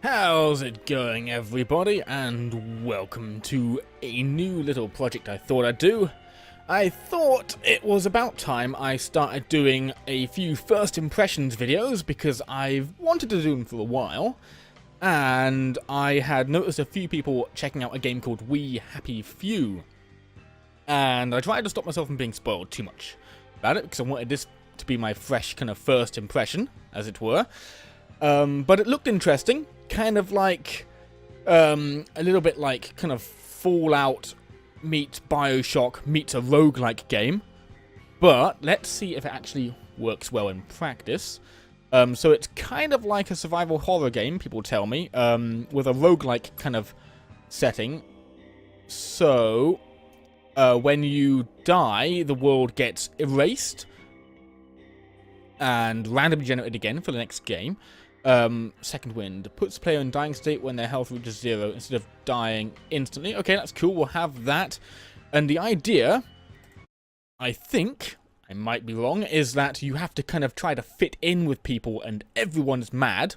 How's it going, everybody, and welcome to a new little project I thought I'd do. I thought it was about time I started doing a few first impressions videos because I've wanted to do them for a while, and I had noticed a few people checking out a game called We Happy Few, and I tried to stop myself from being spoiled too much about it because I wanted this to be my fresh kind of first impression, as it were. But it looked interesting. Kind of like, a little bit like kind of Fallout meets Bioshock meets a roguelike game. But let's see if it actually works well in practice. So it's kind of like a survival horror game, people tell me, with a roguelike kind of setting. So, when you die, the world gets erased and randomly generated again for the next game. Second wind puts the player in dying state when their health reaches 0 instead of dying instantly. Okay, that's cool. We'll have that. And the idea, I think, I might be wrong, is that you have to kind of try to fit in with people and everyone's mad.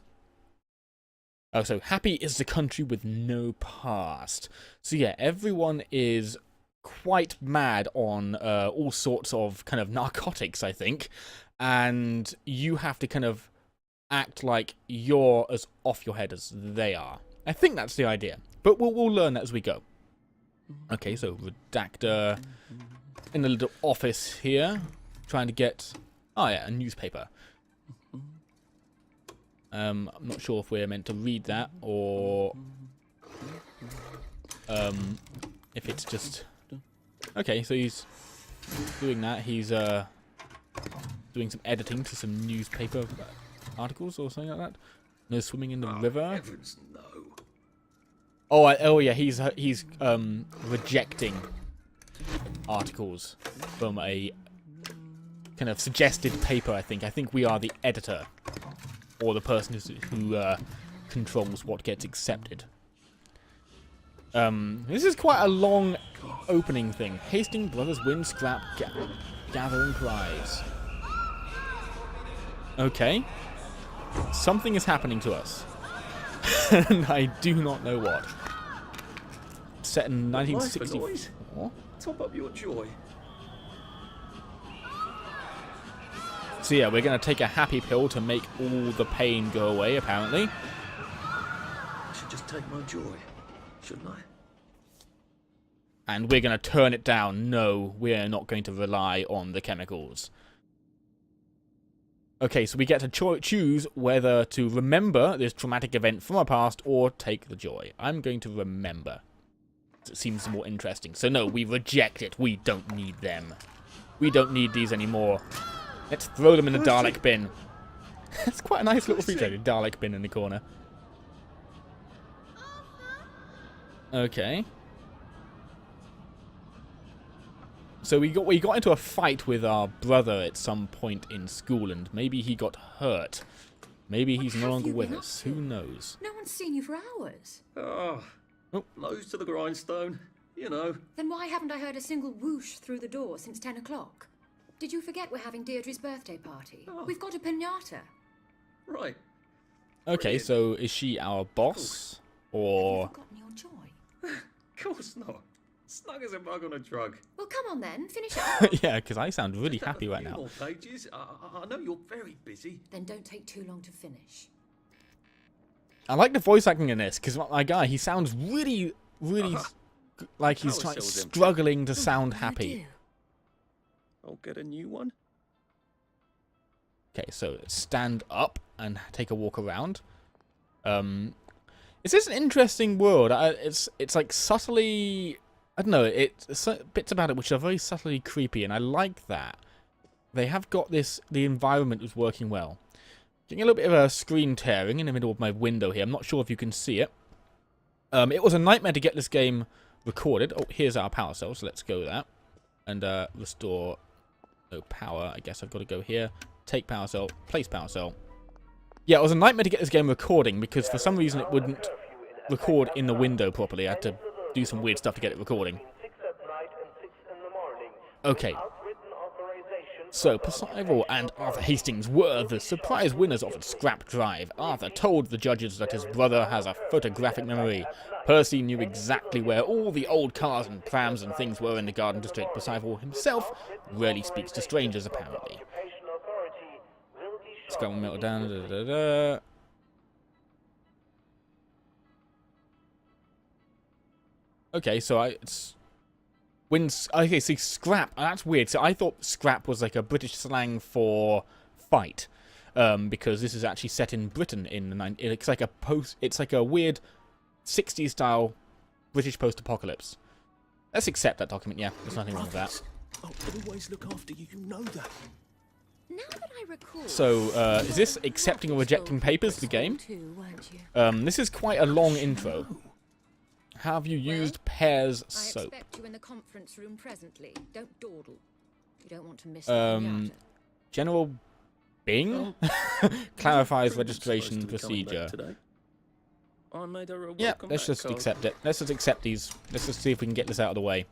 Oh, so happy is the country with no past. So yeah, everyone is quite mad on all sorts of kind of narcotics, I think. And you have to kind of act like you're as off your head as they are. I think that's the idea. But we'll learn that as we go. Okay, so Redactor in the little office here. Trying to get... oh yeah, a newspaper. I'm not sure if we're meant to read that or... if it's just... okay, so he's doing that. He's doing some editing to some newspaper articles or something like that. No swimming in the river. Heavens, no. Oh yeah, he's rejecting articles from a kind of suggested paper. I think we are the editor or the person who controls what gets accepted. This is quite a long opening thing. Hastings Brothers win scrap gathering prize. Okay. Something is happening to us. And I do not know what. Set in 1964. Top up your joy. So yeah, we're going to take a happy pill to make all the pain go away, apparently. I should just take my joy, shouldn't I? And we're going to turn it down. No, we're not going to rely on the chemicals. Okay, so we get to choose whether to remember this traumatic event from our past or take the joy. I'm going to remember. It seems more interesting. So no, we reject it. We don't need them. We don't need these anymore. Let's throw them in the Dalek bin. It's quite a nice little feature, the Dalek bin in the corner. Okay. So we got into a fight with our brother at some point in school, and maybe he got hurt. Maybe he's no longer with us. Who knows? No one's seen you for hours. Oh, nose to the grindstone, you know. Then why haven't I heard a single whoosh through the door since 10 o'clock? Did you forget we're having Deirdre's birthday party? Oh. We've got a piñata. Right. Okay, so is she our boss? Or... Have you forgotten your joy? Of course not. Snug as a bug on a drug. Well, come on then, finish it. yeah, because I sound really happy right now. More pages. I know you're very busy. Then don't take too long to finish. I like the voice acting in this, because my guy, he sounds really like he's struggling to sound happy. I'll get a new one. Okay, so stand up and take a walk around. It's just an interesting world. It's like subtly... I don't know, it's bits about it which are very subtly creepy, and I like that. They have got this... the environment is working well. Getting a little bit of a screen tearing in the middle of my window here. I'm not sure if you can see it. It was a nightmare to get this game recorded. Oh, here's our power cell, so let's go with that. And restore... no power. I guess I've got to go here. Take power cell. Place power cell. Yeah, it was a nightmare to get this game recording, because for some reason it wouldn't record in the window properly. I had to do some weird stuff to get it recording. Okay. So, Percival and Arthur Hastings were the surprise winners of a scrap drive. Arthur told the judges that his brother has a photographic memory. Percy knew exactly where all the old cars and prams and things were in the Garden District. Percival himself rarely speaks to strangers, apparently. Scrap will melt down. Da, da, da. Okay, so okay, see, scrap. That's weird. So I thought scrap was like a British slang for fight, because this is actually set in Britain in the It's like a weird 60s style British post-apocalypse. Let's accept that document. Yeah, there's nothing wrong with that. I'll always look after you. You know that. Now that I recall, So, is this accepting or rejecting papers? The game. too, weren't you? This is quite a long intro. Have you used Pear's I soap? expect you in the conference room presently. Don't dawdle. You don't want to miss the pinata. General Bing clarifies Supposed registration to be coming back procedure. today. I made her a Yeah, welcome let's back just card. accept it. Let's just accept these. Let's just see if we can get this out of the way.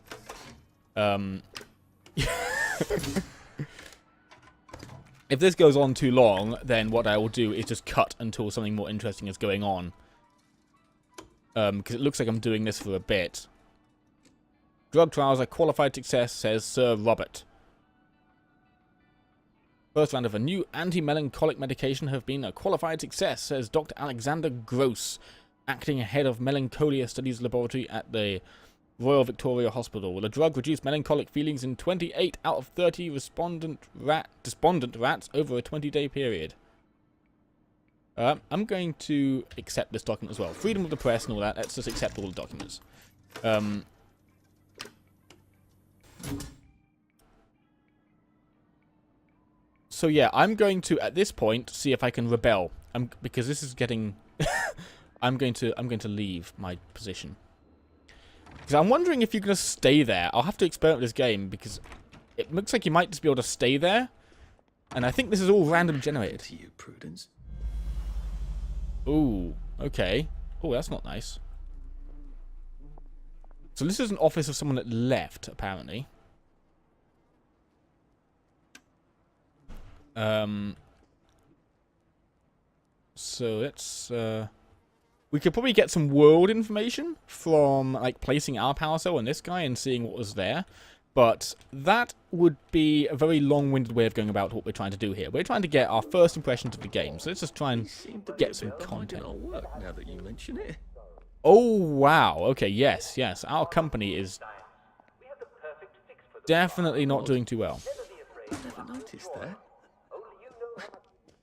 If this goes on too long, then what I will do is just cut until something more interesting is going on. Because it looks like I'm doing this for a bit. Drug trials are qualified success, says Sir Robert. First round of a new anti-melancholic medication have been a qualified success, says Dr. Alexander Gross, acting head of Melancholia Studies Laboratory at the Royal Victoria Hospital. The drug reduced melancholic feelings in 28 out of 30 despondent rats over a 20-day period. I'm going to accept this document as well. Freedom of the press and all that. Let's just accept all the documents. So yeah, I'm going to at this point see if I can rebel. Because this is getting. I'm going to leave my position. Because I'm wondering if you're going to stay there. I'll have to experiment with this game because it looks like you might just be able to stay there. And I think this is all random generated. To you, Prudence. Ooh, okay. Oh, that's not nice. So this is an office of someone that left, apparently. So let's, we could probably get some world information from, like, placing our power cell on this guy and seeing what was there. But that would be a very long-winded way of going about what we're trying to do here. We're trying to get our first impressions of the game. So let's just try and get some content. Our work, now that you mention it. Oh, wow. Okay, yes, yes. Our company is definitely not doing too well. I never noticed that.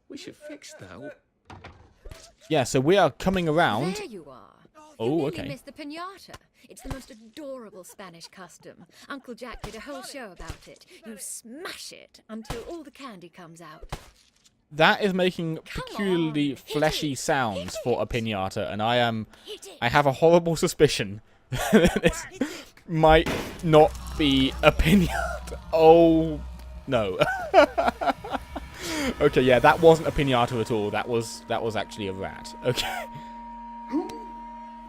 We should fix that. Yeah, so we are coming around. There you are. Oh, You nearly okay. missed the pinata. It's the most adorable Spanish custom. Uncle Jack did a whole show about it. You smash it until all the candy comes out. That is making Come peculiarly on, hit fleshy it, sounds hit for a it. pinata, and I Hit it. have a horrible suspicion that this might not be a pinata. Oh, no. Okay, yeah, that wasn't a pinata at all. That was actually a rat. Okay.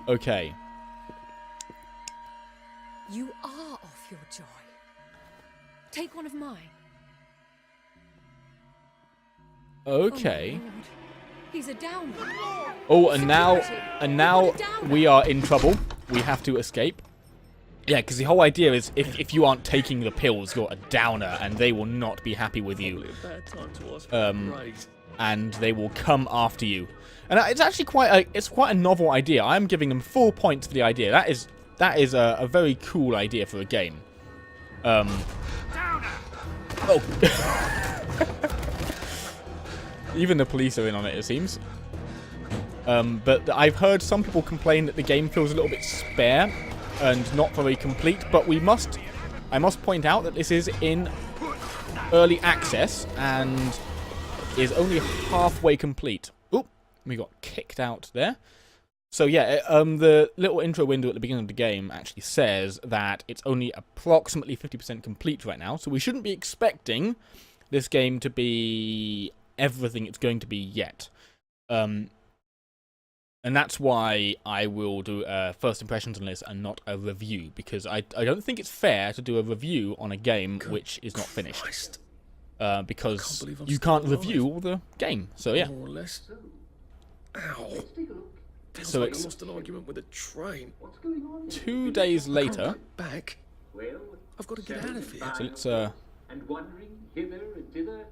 Okay. You are off your joy. Take one of mine. Okay. Oh, my Lord. He's a downer. Oh, and now we are in trouble. We have to escape. Yeah, because the whole idea is if you aren't taking the pills, you're a downer, and they will not be happy with you. Probably a bad time to ask for a raise. And they will come after you. And it's actually quite a novel idea. I'm giving them 4 points for the idea. That is a very cool idea for a game. Oh. Even the police are in on it, it seems. But I've heard some people complain that the game feels a little bit spare and not very complete. But I must point out that this is in early access and is only halfway complete. Oop, we got kicked out there. So yeah, the little intro window at the beginning of the game actually says that it's only approximately 50% complete right now. So we shouldn't be expecting this game to be everything it's going to be yet. And that's why I will do first impressions on this and not a review, because I don't think it's fair to do a review on a game which is not finished. Christ. because believe I'm you still can't review all the game. So yeah. More or less. Ow. Feels So like it's I lost an argument with a train. 2 days I later. can't get back. I've got to get out of here. So let's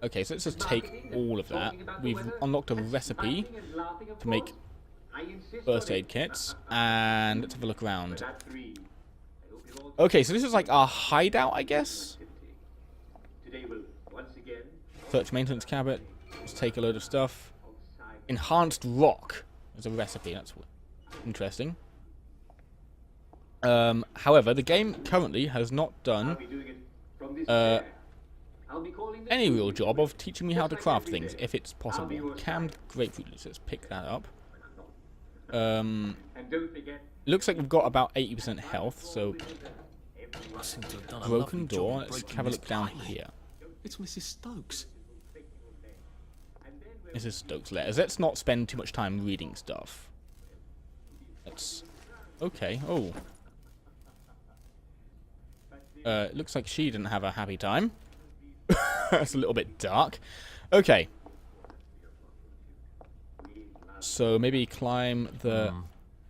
okay, so let's just take all of that. We've unlocked a recipe to make first aid kits, and let's have a look around. Okay, so this is like our hideout, I guess. Search maintenance cabinet. Let's take a load of stuff. Enhanced rock as a recipe. That's interesting. However, the game currently has not done any real job of teaching me how to craft things, if it's possible. Canned grapefruit. Let's pick that up. Looks like we've got about 80% health, so I seem to have done a broken lovely door. job Let's breaking have a this look down tightly. here. It's Mrs. Stokes. This is Stokes' letters. Let's not spend too much time reading stuff. Let's... Okay. Oh. Looks like she didn't have a happy time. That's a little bit dark. Okay. So maybe climb the...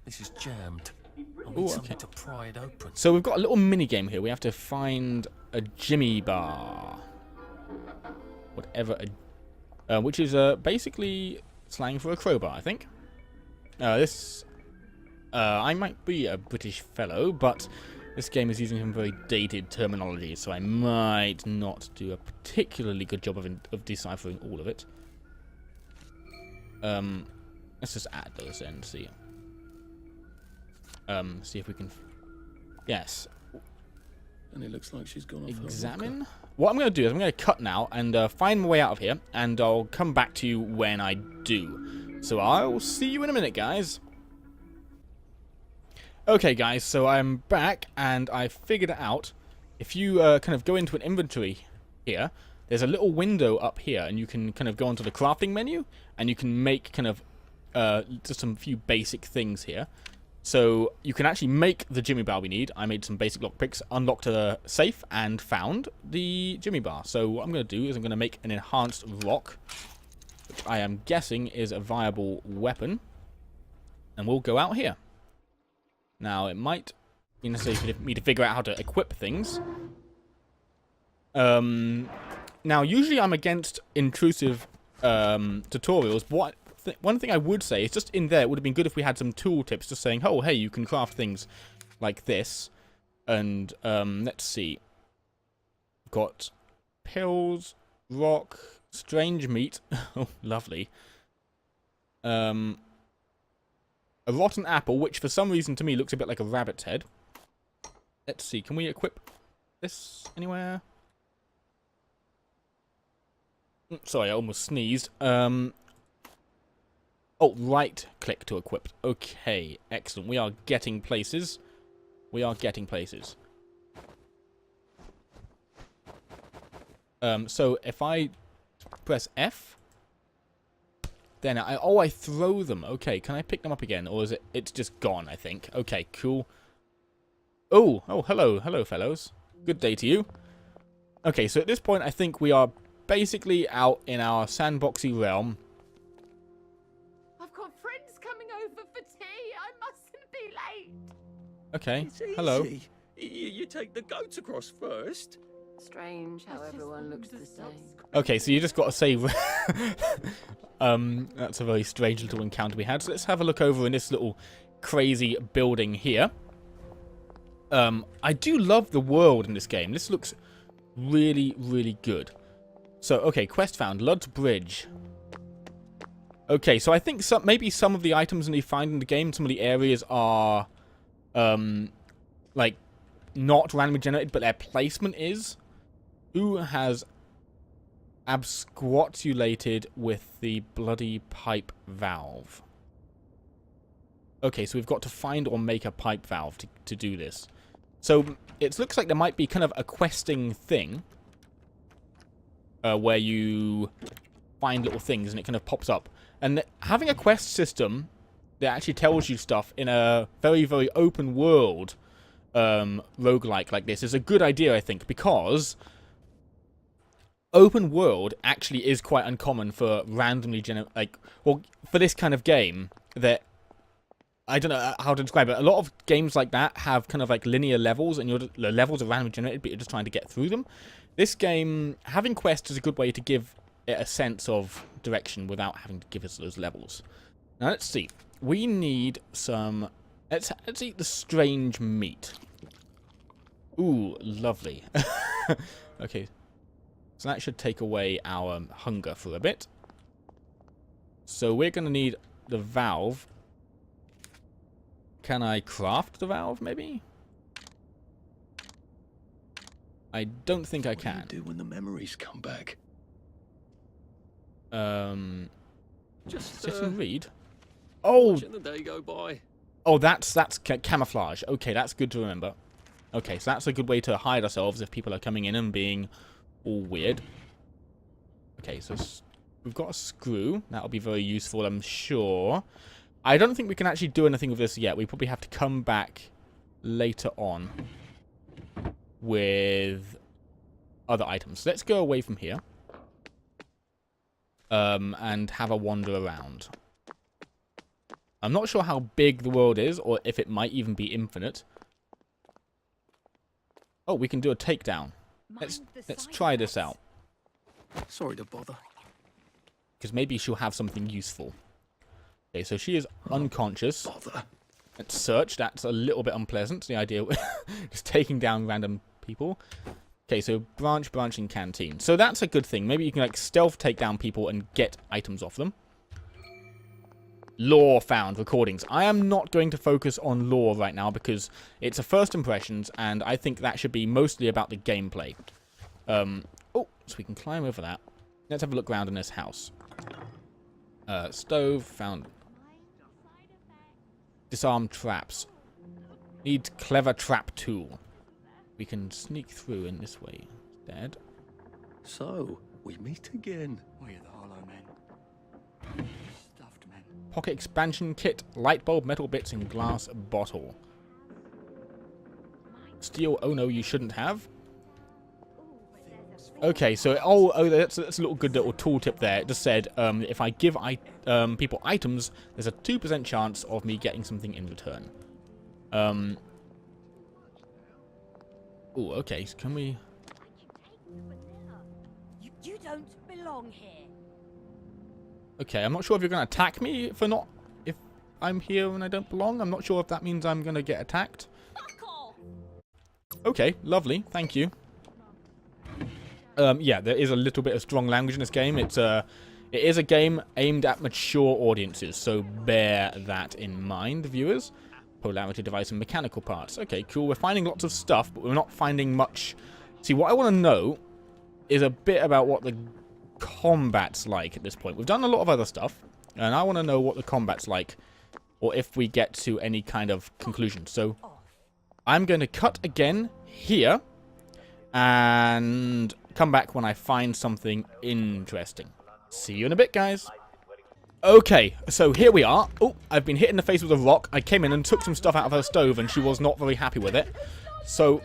This is jammed. I Ooh, need something okay. to pry it open. So we've got a little mini game here. We have to find a Jimmy bar. Whatever which is basically slang for a crowbar, I think. I might be a British fellow, but this game is using some very dated terminology, so I might not do a particularly good job of deciphering all of it. Let's just add those in, see. See if we can... Yes. And it looks like she's gone off her Examine. What I'm going to do is I'm going to cut now and find my way out of here, and I'll come back to you when I do. So I'll see you in a minute, guys. Okay, guys, so I'm back, and I figured it out. If you kind of go into an inventory here, there's a little window up here, and you can kind of go onto the crafting menu, and you can make kind of just some few basic things here. So you can actually make the Jimmy bar we need. I made some basic lockpicks, unlocked a safe, and found the Jimmy bar. So what I'm going to do is I'm going to make an enhanced rock, which I am guessing is a viable weapon. And we'll go out here. Now, it might be necessary for me to figure out how to equip things. Now, usually I'm against intrusive tutorials, but one thing I would say is just in there, it would have been good if we had some tool tips just saying, oh, hey, you can craft things like this. And, let's see. Got pills, rock, strange meat. Oh, lovely. A rotten apple, which for some reason to me looks a bit like a rabbit's head. Let's see, can we equip this anywhere? Sorry, I almost sneezed. Oh, right click to equip. Okay, excellent. We are getting places. We are getting places. So if I press F, then I throw them. Okay, can I pick them up again, or is it's just gone? I think. Okay, cool. Oh, hello, fellows. Good day to you. Okay, so at this point, I think we are basically out in our sandboxy realm. I've got friends coming over for tea. I mustn't be late. Okay, It's easy. hello. You take the goats across first. Strange how everyone looks the same. Okay, so you just got to say... that's a very strange little encounter we had. So let's have a look over in this little crazy building here. I do love the world in this game. This looks really, really good. So, okay, quest found. Lud's Bridge. Okay, so I think maybe some of the items that you find in the game, some of the areas are, like, not randomly generated, but their placement is. Who has absquatulated with the bloody pipe valve? Okay, so we've got to find or make a pipe valve to do this. So it looks like there might be kind of a questing thing where you find little things and it kind of pops up. And having a quest system that actually tells you stuff in a very, very open world roguelike like this is a good idea, I think, because open world actually is quite uncommon for randomly for this kind of game. That I don't know how to describe it. A lot of games like that have kind of like linear levels, and the levels are randomly generated, but you're just trying to get through them. This game, having quests is a good way to give it a sense of direction without having to give us those levels. Now let's see. We need some. Let's eat the strange meat. Ooh, lovely. Okay, so that should take away our hunger for a bit. So we're going to need the valve. Can I craft the valve, maybe? I don't think I can. What do you do when the memories come back? Just sit and read. Oh! Watching the day go by. Oh, that's camouflage. Okay, that's good to remember. Okay, so that's a good way to hide ourselves if people are coming in and being all weird. Okay, so we've got a screw. That'll be very useful, I'm sure. I don't think we can actually do anything with this yet. We probably have to come back later on with other items. Let's go away from here. And have a wander around. I'm not sure how big the world is, or if it might even be infinite. Oh, we can do a takedown. Let's try this out. Sorry to bother. Because maybe she'll have something useful. Okay, so she is unconscious. Bother. Let's search. That's a little bit unpleasant, the idea of just taking down random people. Okay, so branch, and canteen. So that's a good thing. Maybe you can like stealth take down people and get items off them. Lore found. Recordings. I am not going to focus on lore right now because it's a first impressions, and I think that should be mostly about the gameplay. Oh, so we can climb over that. Let's have a look around in this house. Stove. Found. Disarm traps. Need clever trap tool. We can sneak through in this way instead. So, we meet again. We are the Hollow Men. Stuffed men. Pocket expansion kit, light bulb, metal bits, and glass bottle. Steel, oh no, you shouldn't have. Okay, so, that's a little good little tooltip there. It just said, if I give people items, there's a 2% chance of me getting something in return. Oh, okay, so can we... You don't belong here. Okay, I'm not sure if you're going to attack me for not... If I'm here and I don't belong. I'm not sure if that means I'm going to get attacked. Fuck off. Okay, lovely, thank you. Yeah, there is a little bit of strong language in this game. It is a game aimed at mature audiences, so bear that in mind, viewers. Polarity device and mechanical parts. Okay, cool. We're finding lots of stuff, but we're not finding much. See, what I want to know is a bit about what the combat's like at this point. We've done a lot of other stuff, and I want to know what the combat's like, or if we get to any kind of conclusion. So, I'm going to cut again here, and come back when I find something interesting. See you in a bit, guys. Okay, so here we are. Oh, I've been hit in the face with a rock. I came in and took some stuff out of her stove, and she was not very happy with it. So,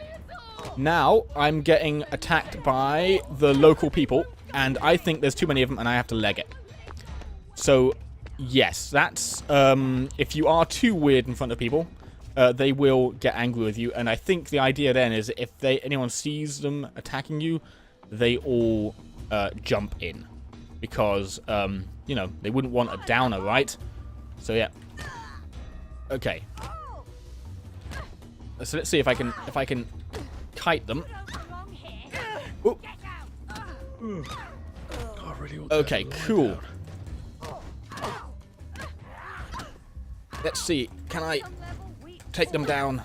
now I'm getting attacked by the local people, and I think there's too many of them, and I have to leg it. So, yes, that's... if you are too weird in front of people, they will get angry with you, and I think the idea then is if anyone sees them attacking you, they all jump in. Because, you know, they wouldn't want a downer, right? So, yeah. Okay. So let's see if I can kite them. Ooh. Okay, cool. Let's see. Can I take them down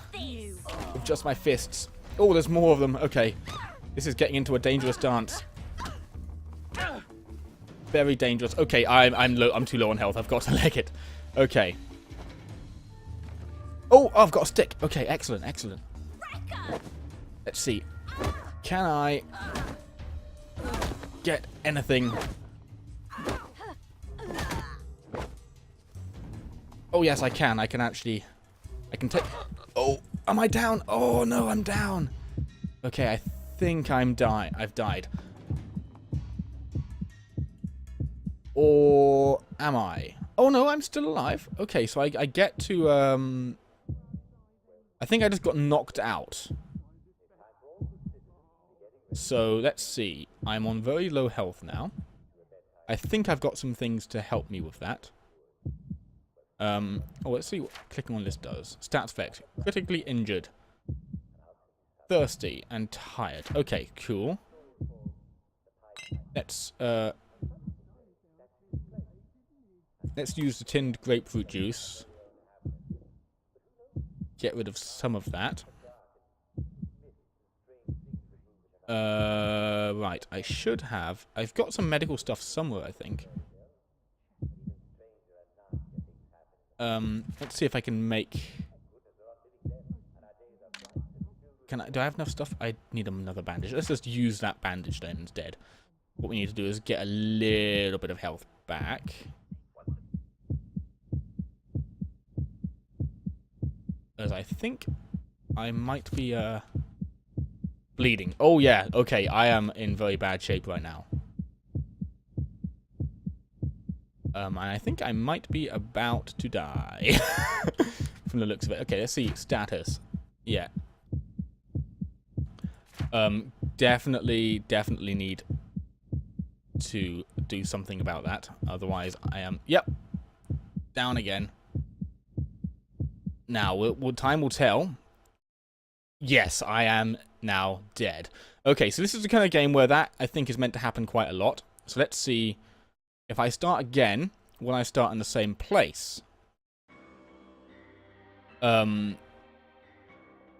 with just my fists? Oh, there's more of them. Okay. This is getting into a dangerous dance. Very dangerous. Okay, I'm too low on health. I've got to leg it. Okay. Oh, I've got a stick. Okay, excellent, excellent. Let's see. Can I get anything? Oh, yes, I can. I can actually... I can take... Oh, am I down? Oh, no, I'm down. Okay, I think I've died. Or am I? Oh no, I'm still alive. Okay, so I get to, I think I just got knocked out. So, let's see. I'm on very low health now. I think I've got some things to help me with that. Oh, let's see what clicking on this does. Stats effect. Critically injured. Thirsty and tired. Okay, cool. Let's use the tinned grapefruit juice. Get rid of some of that. Right, I should have... I've got some medical stuff somewhere, I think. Let's see if I can make... do I have enough stuff? I need another bandage. Let's just use that bandage then instead. What we need to do is get a little bit of health back. As I think I might be, bleeding. Oh, yeah. Okay, I am in very bad shape right now. And I think I might be about to die. From the looks of it. Okay, let's see. Status. Yeah. Definitely need to do something about that. Otherwise, I am... Yep. Down again. Now, time will tell. Yes, I am now dead. Okay, so this is the kind of game where that, I think, is meant to happen quite a lot. So let's see. If I start again, will I start in the same place?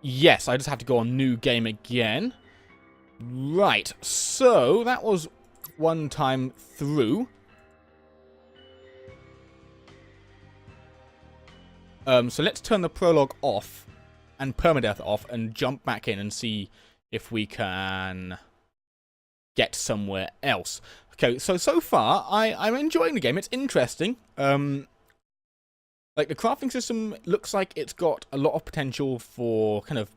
Yes, I just have to go on new game again. Right, so that was one time through. So let's turn the prologue off and permadeath off and jump back in and see if we can get somewhere else. Okay, so far, I'm enjoying the game. It's interesting. Like, the crafting system looks like it's got a lot of potential for kind of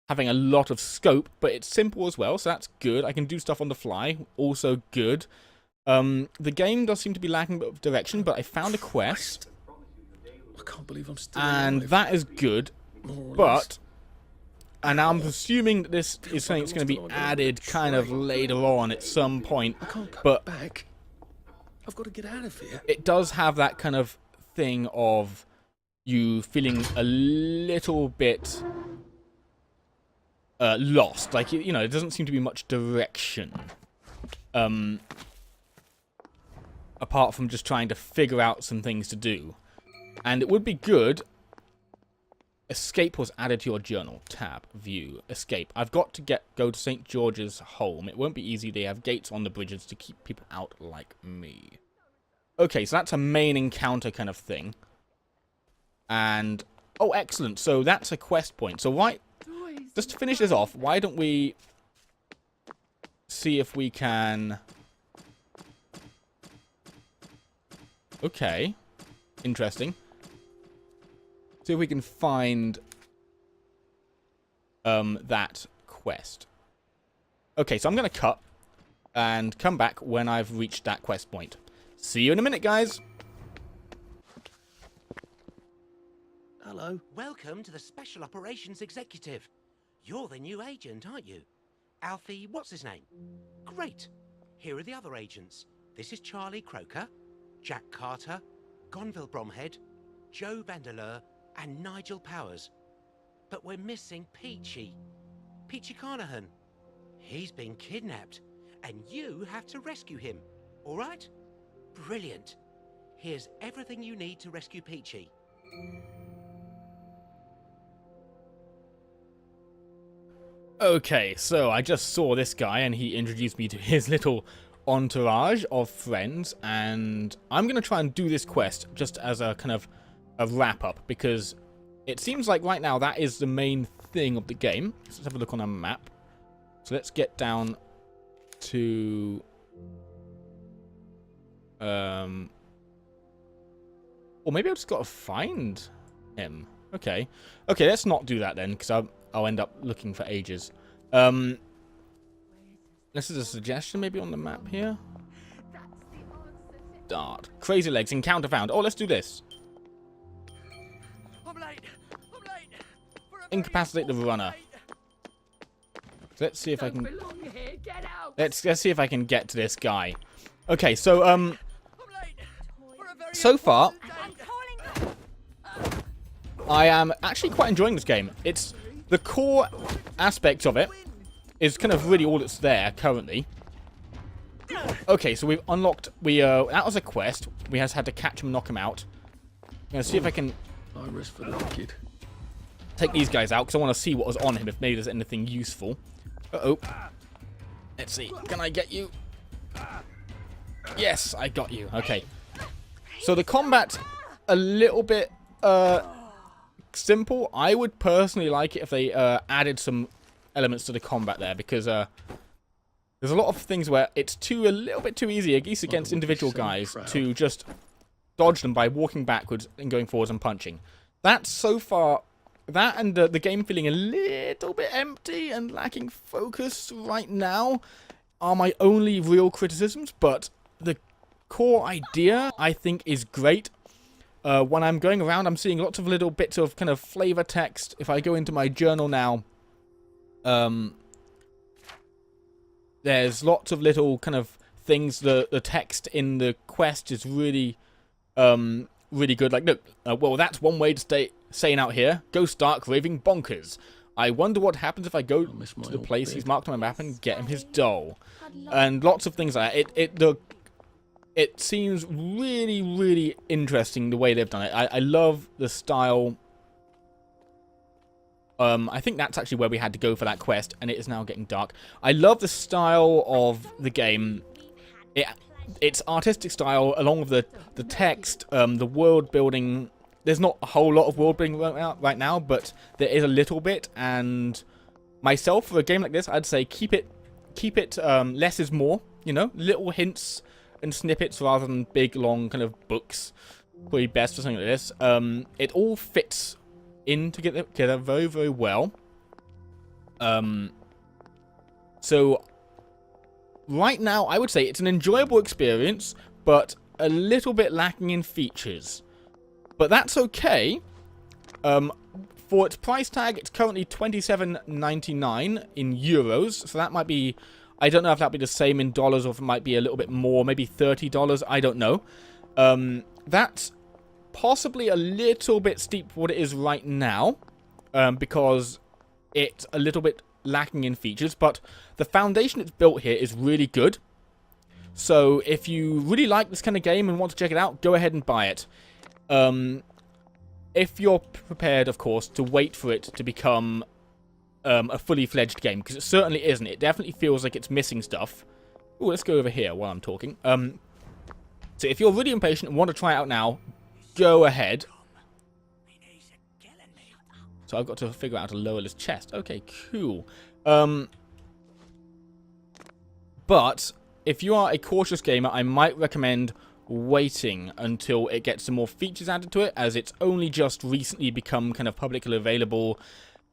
having a lot of scope, but it's simple as well, so that's good. I can do stuff on the fly, also good. The game does seem to be lacking a bit of direction, but I found a quest. I can't believe I'm still and alive. That is good, but... And I'm assuming that this is something that's going to be added kind of later on at some point. I can't come but back. I've got to get out of here. It does have that kind of thing of you feeling a little bit lost. Like, you know, it doesn't seem to be much direction. Apart from just trying to figure out some things to do. And it would be good... Escape was added to your journal. Tab. View. Escape. I've got to go to St. George's home. It won't be easy. They have gates on the bridges to keep people out like me. Okay, so that's a main encounter kind of thing. And... Oh, excellent. So that's a quest point. So why... Just to finish this off, why don't we... see if we can... Okay. Interesting. See if we can find that quest. Okay, so I'm going to cut and come back when I've reached that quest point. See you in a minute, guys. Hello. Welcome to the Special Operations Executive. You're the new agent, aren't you? Alfie, what's his name? Great. Here are the other agents. This is Charlie Croker, Jack Carter, Gonville Bromhead, Joe Vandeleur, and Nigel Powers. But we're missing Peachy. Peachy Carnahan. He's been kidnapped, and you have to rescue him. All right? Brilliant. Here's everything you need to rescue Peachy. Okay, so I just saw this guy, and he introduced me to his little entourage of friends, and I'm going to try and do this quest just as a kind of a wrap-up, because it seems like right now that is the main thing of the game. So let's have a look on our map. So let's get down to... Or maybe I've just got to find him. Okay. Okay, let's not do that then, because I'll end up looking for ages. This is a suggestion maybe on the map here. Start. Crazy legs. Encounter found. Oh, let's do this. I'm late. I'm late. For a very Incapacitate the important runner. date. Let's see if I can... Belong here. Get out. Let's see if I can get to this guy. Okay, so, I'm late. For a very so far, important I'm date. calling. I am actually quite enjoying this game. It's... The core aspects of it is kind of really all that's there currently. Okay, so we've unlocked... that was a quest. We just had to catch him and knock him out. I'm going to see if I can I risk for the kid. take these guys out, because I want to see what was on him, if maybe there's anything useful. Uh-oh. Let's see. Can I get you? Yes, I got you. Okay. So the combat, a little bit simple. I would personally like it if they added some elements to the combat there, because there's a lot of things where it's a little bit too easy, at least against individual guys, to just dodge them by walking backwards and going forwards and punching. That's so far... That and the game feeling a little bit empty and lacking focus right now are my only real criticisms, but the core idea, I think, is great. When I'm going around, I'm seeing lots of little bits of kind of flavor text. If I go into my journal now, there's lots of little kind of things. The text in the quest is really, really good. Like, look, well, that's one way to stay sane out here. Go stark raving bonkers. I wonder what happens if I go to the place he's marked on my map and get him his doll. And lots of things like that. It seems really, really interesting the way they've done it. I love the style. I think that's actually where we had to go for that quest, and it is now getting dark. I love the style of the game. Its artistic style, along with the text, the world building. There's not a whole lot of world building right now, but there is a little bit. And myself, for a game like this, I'd say keep it less is more. You know, little hints and snippets rather than big, long kind of books. Probably best for something like this. It all fits in together very, very well. So right now, I would say it's an enjoyable experience, but a little bit lacking in features. But that's okay. For its price tag, it's currently $27.99 in euros. So that might be... I don't know if that'll be the same in dollars or if it might be a little bit more. Maybe $30. I don't know. That's possibly a little bit steep for what it is right now. Because it's a little bit lacking in features. But the foundation it's built here is really good. So if you really like this kind of game and want to check it out, go ahead and buy it. If you're prepared, of course, to wait for it to become a fully fledged game, because it certainly isn't. It definitely feels like it's missing stuff. Oh, let's go over here while I'm talking. So if you're really impatient and want to try it out now, go ahead. So I've got to figure out how to lower this chest. Okay, cool. But if you are a cautious gamer, I might recommend waiting until it gets some more features added to it, as it's only just recently become kind of publicly available.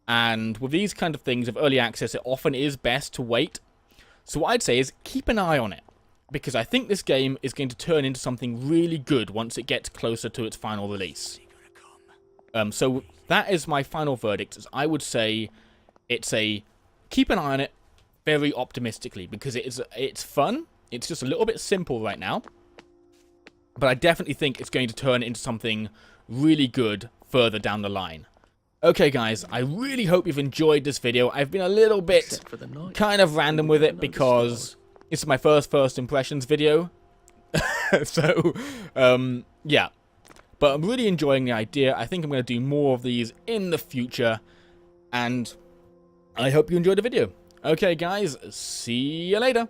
And with these kind of things of early access, it often is best to wait. So what I'd say is keep an eye on it, because I think this game is going to turn into something really good once it gets closer to its final release. So that is my final verdict. I would say it's a keep an eye on it very optimistically, because it's fun. It's just a little bit simple right now. But I definitely think it's going to turn into something really good further down the line. Okay, guys, I really hope you've enjoyed this video. I've been a little bit kind of random with it because this is my first impressions video. So, yeah. But I'm really enjoying the idea. I think I'm going to do more of these in the future. And I hope you enjoyed the video. Okay, guys, see you later.